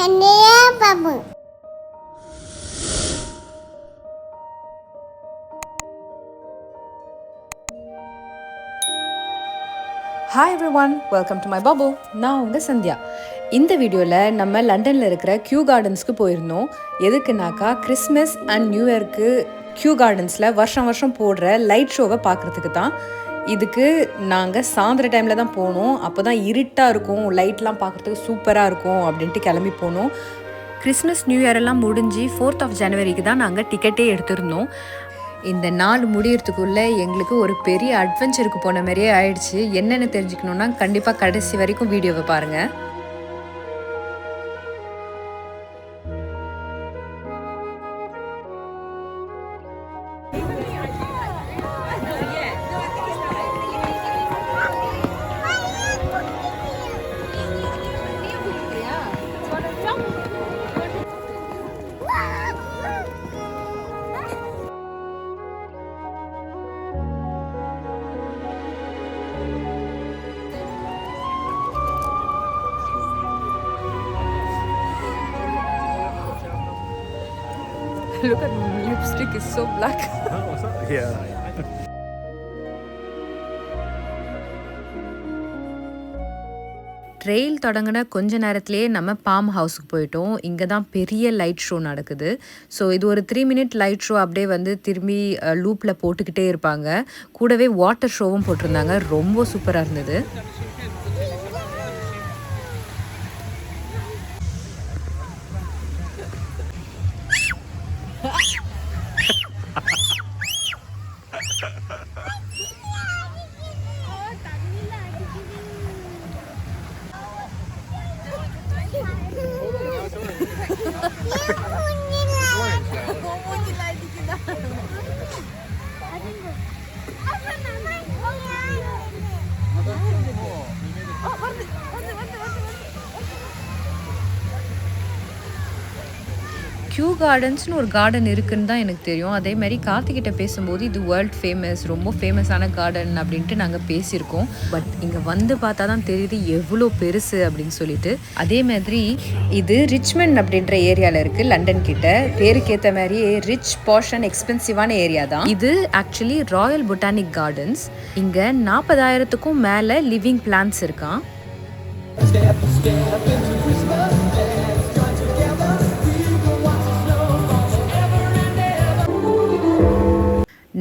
Babu. Hi everyone, welcome to my Babu. நான் உங்கள் சந்தியா. இந்த வீடியோவில் நம்ம லண்டனில் இருக்கிற கியூ கார்டன்ஸ்க்கு போயிருந்தோம். எதுக்குனாக்கா கிறிஸ்மஸ் அண்ட் நியூ இயர்க்கு கியூ கார்டன்ஸில் வருஷம் வருஷம் போடுற லைட் ஷோவை பார்க்குறதுக்கு தான். இதுக்கு நாங்கள் சாயந்தர டைமில் தான் போனோம். அப்போ தான் இருட்டாக இருக்கும், லைட்லாம் பார்க்குறதுக்கு சூப்பராக இருக்கும் அப்படின்ட்டு கிளம்பி போனோம். கிறிஸ்மஸ் நியூ இயர் எல்லாம் முடிஞ்சு 4th of January தான் நாங்கள் டிக்கெட்டே எடுத்திருந்தோம். இந்த நாள் முடியறதுக்குள்ளே எங்களுக்கு ஒரு பெரிய அட்வென்ச்சருக்கு போன மாதிரியே ஆயிடுச்சு. என்னென்னு தெரிஞ்சுக்கணுன்னா கண்டிப்பாக கடைசி வரைக்கும் வீடியோவை பாருங்கள். Look at my lipstick is so black. Oh, what's that? Yeah. Trail தொடங்கின கொஞ்ச நேரத்துலேயே நம்ம பாம் ஹவுஸுக்கு போயிட்டோம். இங்கே தான் பெரிய லைட் ஷோ நடக்குது. ஸோ இது ஒரு 3 minute லைட் ஷோ. அப்படியே வந்து திரும்பி லூப்பில் போட்டுக்கிட்டே இருப்பாங்க. கூடவே வாட்டர் ஷோவும் போட்டிருந்தாங்க. ரொம்ப சூப்பராக இருந்தது. கியூ கார்டன்ஸ்னு ஒரு கார்டன் இருக்குன்னு தான் எனக்கு தெரியும். அதே மாதிரி கார்த்திகிட்ட பேசும்போது இது வேர்ல்ட் ஃபேமஸ், ரொம்ப ஃபேமஸான கார்டன் அப்படின்ட்டு நாங்கள் பேசியிருக்கோம். பட் இங்கே வந்து பார்த்தா தான் தெரியுது எவ்வளோ பெருசு அப்படின்னு சொல்லிட்டு. அதே மாதிரி இது ரிச்மண்ட் அப்படின்ற ஏரியாவில் இருக்குது, லண்டன் கிட்ட. பேருக்கேற்ற மாதிரியே ரிச், பாஷ் அண்ட் எக்ஸ்பென்சிவான ஏரியா தான் இது. Actually Royal botanic gardens. இங்கே 40,000க்கும் மேலே லிவிங் பிளான்ட்ஸ் இருக்கான்.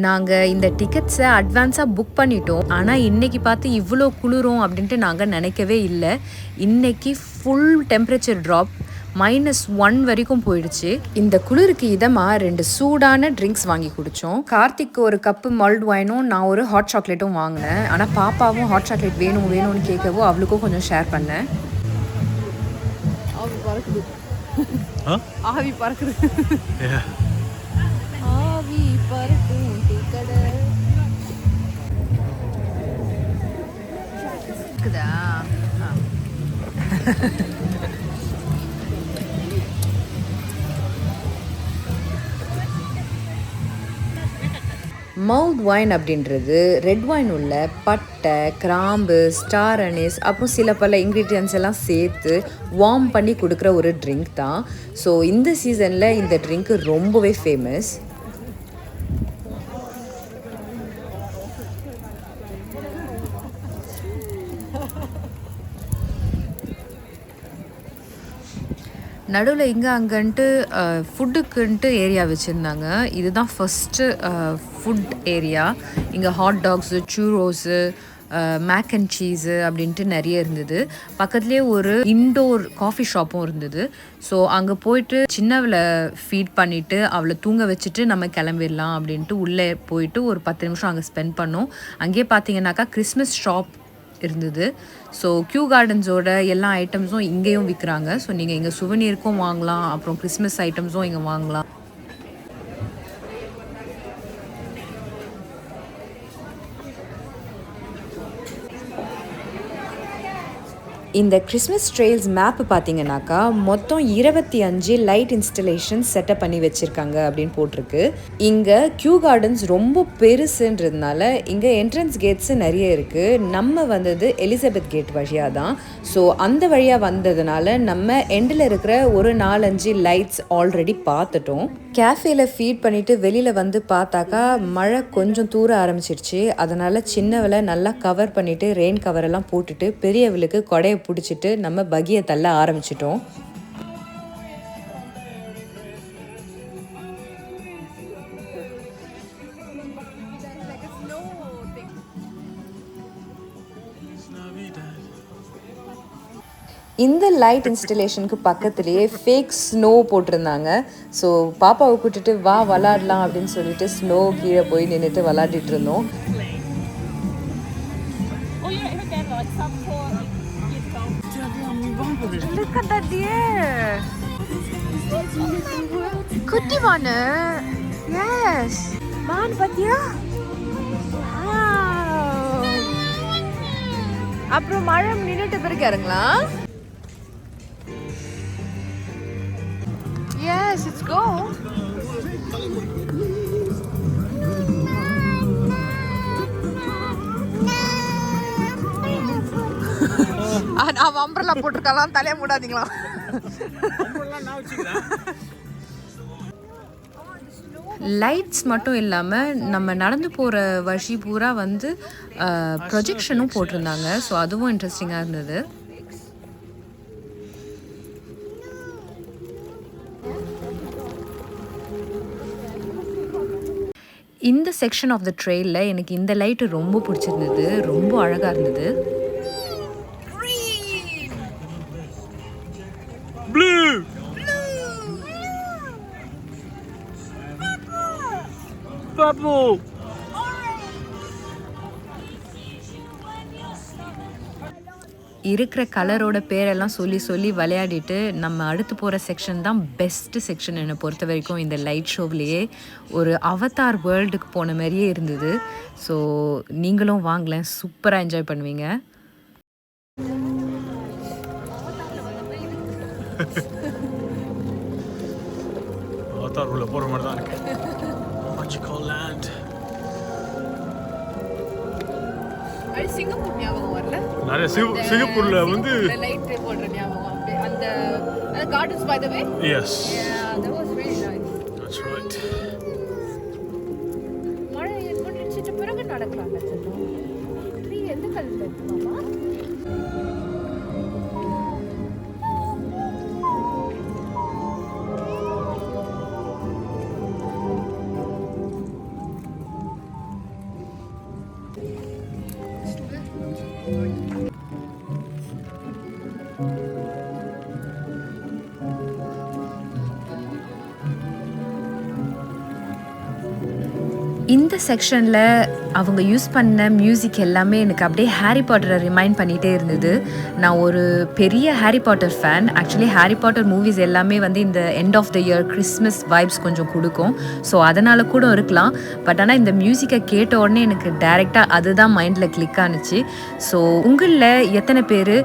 நாங்கள் இந்த டிக்கெட்ஸை அட்வான்ஸாக புக் பண்ணிட்டோம். ஆனால் இன்றைக்கி பார்த்து இவ்வளோ குளிரும் அப்படின்ட்டு நாங்கள் நினைக்கவே இல்லை. இன்றைக்கி ஃபுல் டெம்பரேச்சர் ட்ராப் -1 வரைக்கும் போயிடுச்சு. இந்த குளிருக்கு இதமாக 2 சூடான ட்ரிங்க்ஸ் வாங்கி குடித்தோம். கார்த்திக் ஒரு கப்பு மல்ட் வைனும் நான் ஒரு ஹாட் சாக்லேட்டும் வாங்கினேன். ஆனால் பாப்பாவும் ஹாட் சாக்லேட் வேணும்னு கேட்கவும் அவளுக்கும் கொஞ்சம் ஷேர் பண்ணேன். ஆவி பறக்குது. ஆவி பறக்கும் கடல் இருக்குதா? மவுத் வைன் அப்படின்றது ரெட் வைன் உள்ள பட்டை, கிராம்பு, ஸ்டார் அனீஸ் அப்புறம் சில பல இன்க்ரீடியன்ஸ் எல்லாம் சேர்த்து வார்ம் பண்ணி கொடுக்குற ஒரு ட்ரிங்க் தான். ஸோ இந்த சீசனில் இந்த ட்ரிங்க் ரொம்பவே ஃபேமஸ். நடுவில் இங்கே அங்கன்ட்டு ஃபுட்டுக்குன்ட்டு ஏரியா வச்சுருந்தாங்க. இதுதான் ஃபஸ்ட்டு ஃபுட் ஏரியா. இங்கே hot dogs, churros, mac and cheese அப்படின்ட்டு நிறைய இருந்தது. பக்கத்துலேயே ஒரு இன்டோர் காஃபி ஷாப்பும் இருந்தது. ஸோ அங்கே போயிட்டு சின்னவளை ஃபீட் பண்ணிவிட்டு அவளை தூங்க வச்சுட்டு நம்ம கிளம்பிடலாம் அப்படின்ட்டு உள்ளே போயிட்டு ஒரு 10 நிமிஷம் அங்கே ஸ்பெண்ட் பண்ணோம். அங்கேயே பார்த்தீங்கன்னாக்கா கிறிஸ்மஸ் ஷாப் இருந்தது. ஸோ கியூ கார்டன்ஸோட எல்லா ஐட்டம்ஸும் இங்கேயும் விற்கிறாங்க. ஸோ நீங்கள் இங்கே சுவனீருக்கும் வாங்கலாம், அப்புறம் கிறிஸ்மஸ் ஐட்டம்ஸும் இங்கே வாங்கலாம். இந்த கிறிஸ்மஸ் ட்ரெயில்ஸ் மேப் பார்த்தீங்கன்னாக்கா மொத்தம் 25 லைட் இன்ஸ்டலேஷன் செட்டப் பண்ணி வச்சுருக்காங்க அப்படின்னு போட்டிருக்கு. இங்கே கியூ கார்டன்ஸ் ரொம்ப பெருசுன்றதுனால இங்கே என்ட்ரன்ஸ் கேட்ஸு நிறைய இருக்குது. நம்ம வந்தது எலிசபெத் கேட் வழியாக தான். ஸோ அந்த வழியாக வந்ததுனால நம்ம எண்டில் இருக்கிற ஒரு 4-5 லைட்ஸ் ஆல்ரெடி பார்த்துட்டோம். கேஃபேல ஃபீட் பண்ணிவிட்டு வெளியில் வந்து பார்த்தாக்கா மழை கொஞ்சம் தூர ஆரம்பிச்சிருச்சு. அதனால் சின்னவளை நல்லா கவர் பண்ணிவிட்டு ரெயின் கவரெல்லாம் போட்டுட்டு பெரியவளுக்கு கொடையை பிடிச்சிட்டு நம்ம பகியை தள்ள ஆரம்பிச்சிட்டோம். இந்த லைட் இன்ஸ்டலேஷனுக்கு பக்கத்துலேயே ஃபேக் ஸ்னோ போட்டிருந்தாங்க. ஸோ பாப்பாவை கூட்டிட்டு வா விளாடலாம் அப்படின்னு சொல்லிட்டு ஸ்னோ கீழே போய் நின்றுட்டு விளாடிட்டு இருந்தோம். குட்டி மானு, எஸ் மான் பாத்தியா? அப்புறம் மழை நின்றுட்டு பிறகு இறங்கலாம். Yes, let's go. நான் அம்பரலா போட்டுருக்கலாம், தலையை மூடாதீங்களா? லைட்ஸ் மட்டும் இல்லாமல் நம்ம நடந்து போகிற வழி பூரா வந்து ப்ரொஜெக்ஷனும் போட்டிருந்தாங்க. ஸோ அதுவும் இன்ட்ரெஸ்டிங்காக இருந்தது. இந்த செக்ஷன் ஆஃப் த ட்ரெயிலில் எனக்கு இந்த லைட்டு ரொம்ப பிடிச்சிருந்தது, ரொம்ப அழகாக இருந்தது. இருக்கிற கலரோட பேரெல்லாம் சொல்லி சொல்லி விளையாடிட்டு நம்ம அடுத்து போகிற செக்ஷன் தான் பெஸ்ட்டு செக்ஷன் என்னை பொறுத்த வரைக்கும். இந்த லைட் ஷோவிலேயே ஒரு அவதார் வேர்ல்டுக்கு போன மாதிரியே இருந்தது. ஸோ நீங்களும் வாங்கலேன், சூப்பராக என்ஜாய் பண்ணுவீங்க. அவதார் உள்ள போகிற மாதிரி தான் இருக்கு. Magical land. சிங்கப்பூர் ஞாபகம் வரல? நிறைய சிங்கப்பூர்ல வந்து லைட் போடுற ஞாபகம். அப்படியே அந்த gardens by the way? Yes. Yeah, that was really nice. That's right. மழை ஏற்பட்டுச்சிட்ட பிறகு நடக்கலாம்ல சொல்லுங்க. ட்ரீ எந்த கலர்ல இருக்கு மாமா? இந்த செக்ஷனில் அவங்க யூஸ் பண்ண மியூசிக் எல்லாமே எனக்கு அப்படியே ஹாரி பாட்டரை ரிமைண்ட் பண்ணிகிட்டே இருந்தது. நான் ஒரு பெரிய Harry Potter fan. Actually Harry Potter movies எல்லாமே வந்து இந்த end of the year Christmas vibes கொஞ்சம் கொடுக்கும். ஸோ அதனால் கூட இருக்கலாம். பட் ஆனால் இந்த மியூசிக்கை கேட்ட உடனே எனக்கு டைரெக்டாக அதுதான் மைண்டில் கிளிக் ஆனிச்சு. ஸோ உங்களில் எத்தனை பேர்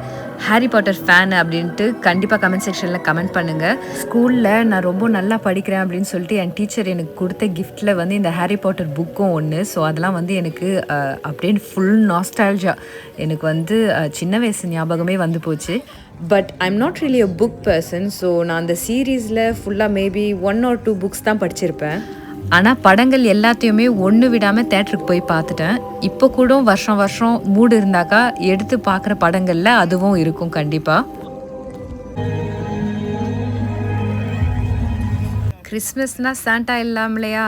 ஹாரி பாட்டர் ஃபேன் அப்படின்ட்டு கண்டிப்பாக கமெண்ட் செக்ஷனில் கமெண்ட் பண்ணுங்கள். ஸ்கூலில் நான் ரொம்ப நல்லா படிக்கிறேன் அப்படின்னு சொல்லிட்டு என் டீச்சர் எனக்கு கொடுத்த கிஃப்ட்டில் வந்து இந்த ஹாரி பாட்டர் புக்கும் ஒன்று. ஸோ அதெல்லாம் வந்து எனக்கு அப்படின்னு ஃபுல் நாஸ்டால்ஜியா எனக்கு வந்து சின்ன வயசு ஞாபகமே வந்து போச்சு. But I'm not really a book person. So நான் அந்த சீரீஸில் ஃபுல்லாக மேபி 1 or 2 புக்ஸ் தான் படிச்சிருப்பேன். ஆனால் படங்கள் எல்லாத்தையுமே ஒன்று விடாமல் தேட்டருக்கு போய் பார்த்துட்டேன். இப்போ கூட வருஷம் வருஷம் மூடு இருந்தாக்கா எடுத்து பார்க்குற படங்களில் அதுவும் இருக்கும் கண்டிப்பாக. கிறிஸ்மஸ்னால் சாண்டா இல்லாமலையா?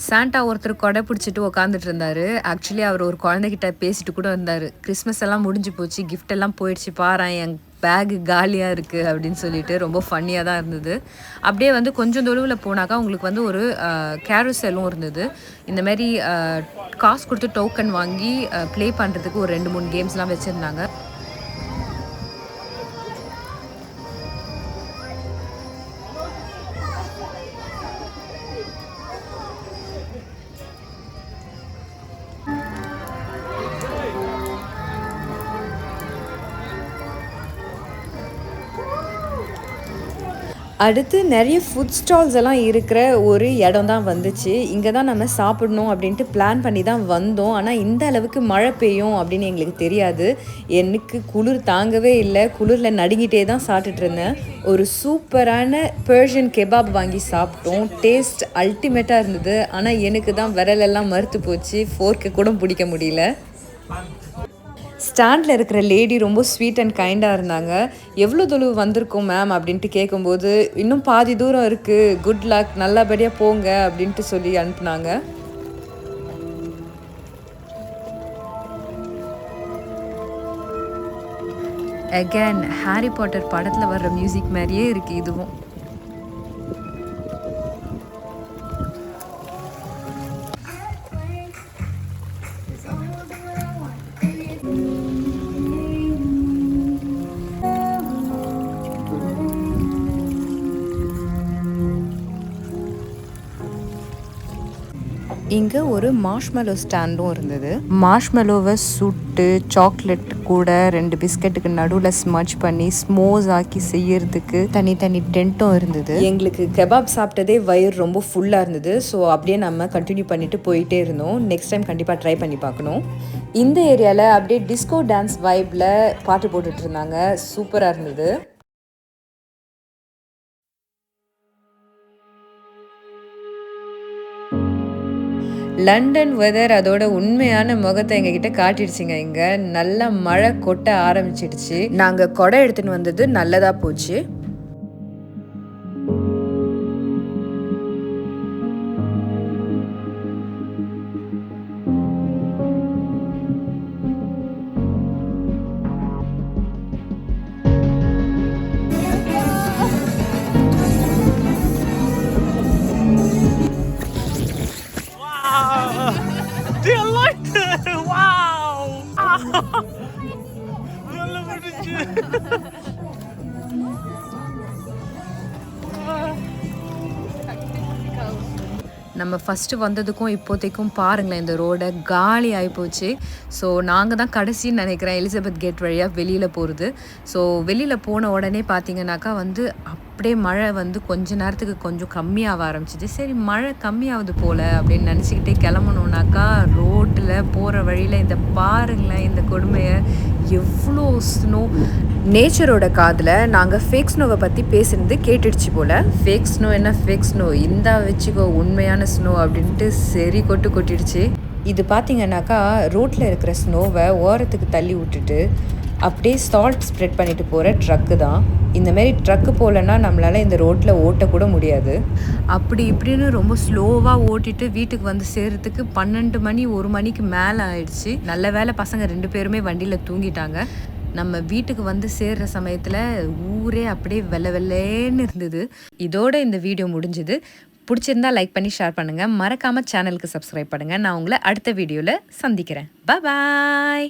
சாண்டா ஒருத்தர் கொடை பிடிச்சிட்டு உட்காந்துட்டு இருந்தார். ஆக்சுவலி அவர் ஒரு குழந்தைகிட்ட பேசிட்டு கூட இருந்தார். கிறிஸ்மஸ் எல்லாம் முடிஞ்சு போச்சு, கிஃப்ட் எல்லாம் போயிடுச்சு, பாரேன் என் பேகு காலியாக இருக்குது அப்படின்னு சொல்லிட்டு ரொம்ப ஃபன்னியாக தான் இருந்தது. அப்படியே வந்து கொஞ்சம் தொழுவில் போனாக்கா உங்களுக்கு வந்து ஒரு கேரோசெல்லும் இருந்தது. இந்தமாரி காசு கொடுத்து டோக்கன் வாங்கி ப்ளே பண்ணுறதுக்கு ஒரு 2-3 கேம்ஸ்லாம் வச்சுருந்தாங்க. அடுத்து நிறைய ஃபுட் ஸ்டால்ஸ் எல்லாம் இருக்கிற ஒரு இடம் தான் வந்துச்சு. இங்க தான் நம்ம சாப்பிடணும் அப்படின்ட்டு பிளான் பண்ணி தான் வந்தோம். ஆனா இந்த அளவுக்கு மழை பெய்யும் அப்படின்னு எங்களுக்கு தெரியாது. எனக்கு குளிர் தாங்கவே இல்ல. குளிர்ல நடுங்கிட்டே தான் சாப்பிட்டுட்டு இருந்தேன். ஒரு சூப்பரான பெர்ஷியன் கெபாப் வாங்கி சாப்பிட்டோம். டேஸ்ட் அல்டிமேட்டா இருந்தது. ஆனா எனக்கு தான் விரலெல்லாம் மறுத்து போச்சு. ஃபோர்க்க கூட பிடிக்க முடியல. ஸ்டாண்டில் இருக்கிற லேடி ரொம்ப ஸ்வீட் அண்ட் கைண்டாக இருந்தாங்க. எவ்வளோ தொலைவு வந்திருக்கோம் மேம் அப்படின்ட்டு கேட்கும்போது, இன்னும் பாதி தூரம் இருக்குது, குட் லக், நல்லபடியாக போங்க அப்படின்ட்டு சொல்லி அனுப்புனாங்க. அகேன் ஹாரி பாட்டர் படத்தில் வர்ற மியூசிக் மாதிரியே இருக்குது இதுவும். இங்கே ஒரு மார்ஷ்மெலோ ஸ்டாண்டும் இருந்தது. மார்ஷ்மெலோவை சுட்டு சாக்லேட் கூட 2 பிஸ்கெட்டுக்கு நடுவில் ஸ்மட்ச் பண்ணி ஸ்மோஸ் ஆக்கி செய்யறதுக்கு தனி டென்ட்டும் இருந்தது. எங்களுக்கு கெபாப் சாப்பிட்டதே வயிறு ரொம்ப ஃபுல்லாக இருந்தது. ஸோ அப்படியே நம்ம கண்டினியூ பண்ணிட்டு போயிட்டே இருந்தோம். நெக்ஸ்ட் டைம் கண்டிப்பாக ட்ரை பண்ணி பார்க்கணும். இந்த ஏரியாவில் அப்படியே டிஸ்கோ டான்ஸ் வைப்பில் பாட்டு போட்டுட்டு இருந்தாங்க. சூப்பராக இருந்தது. லண்டன் வெதர் அதோட உண்மையான முகத்தை எங்ககிட்ட காட்டிடுச்சுங்க. இங்கே நல்லா மழை கொட்ட ஆரம்பிச்சிடுச்சு. நாங்கள் கொடை எடுத்துன்னு வந்தது நல்லதாக போச்சு. Do you like it? Wow! Look at you. நம்ம ஃபஸ்ட்டு வந்ததுக்கும் இப்போதைக்கும் பாருங்களேன், இந்த ரோடை காலி ஆகிப்போச்சு. ஸோ நாங்கள் தான் கடைசின்னு நினைக்கிறேன் எலிசபெத் கேட் வழியாக வெளியில் போகிறது. ஸோ வெளியில் போன உடனே பார்த்தீங்கன்னாக்கா அப்படியே மழை கொஞ்ச நேரத்துக்கு கொஞ்சம் கம்மியாக ஆரம்பிச்சிச்சு. சரி மழை கம்மியாகுது போல் அப்படின்னு நினச்சிக்கிட்டே கிளம்பணுன்னாக்கா ரோட்டில் போகிற வழியில் இந்த பாருங்களேன் இந்த கொடுமையை, எவ்வளோ ஸ்னோ. நேச்சரோட காதில் நாங்கள் ஃபேக் ஸ்னோவை பற்றி பேசுனது கேட்டுடுச்சு போல். ஃபேக் ஸ்னோ என்ன ஃபேக் ஸ்னோ, இந்தா வச்சுக்கோ உண்மையான ஸ்னோ அப்படின்ட்டு சரி கொட்டிடுச்சு. இது பார்த்தீங்கன்னாக்கா ரோட்டில் இருக்கிற ஸ்னோவை ஓரத்துக்கு தள்ளி விட்டுட்டு அப்படியே சால்ட் ஸ்ப்ரெட் பண்ணிட்டு போகிற ட்ரக்கு தான். இந்தமாரி ட்ரக்கு போகலன்னா நம்மளால் இந்த ரோட்டில் ஓட்டக்கூட முடியாது. அப்படி இப்படின்னு ரொம்ப ஸ்லோவாக ஓட்டிட்டு வீட்டுக்கு வந்து சேர்கிறதுக்கு 12 மணி 1 மணிக்கு மேலே ஆயிடுச்சு. நல்ல வேளை பசங்க 2 பேருமே வண்டியில் தூங்கிட்டாங்க. நம்ம வீட்டுக்கு வந்து சேர்கிற சமயத்தில் ஊரே அப்படியே வெள்ளேன்னு இருந்தது. இதோட இந்த வீடியோ முடிஞ்சுது. பிடிச்சிருந்தா லைக் பண்ணி ஷேர் பண்ணுங்கள். மறக்காமல் சேனலுக்கு சப்ஸ்கிரைப் பண்ணுங்கள். நான் உங்களை அடுத்த வீடியோவில் சந்திக்கிறேன். பாய்.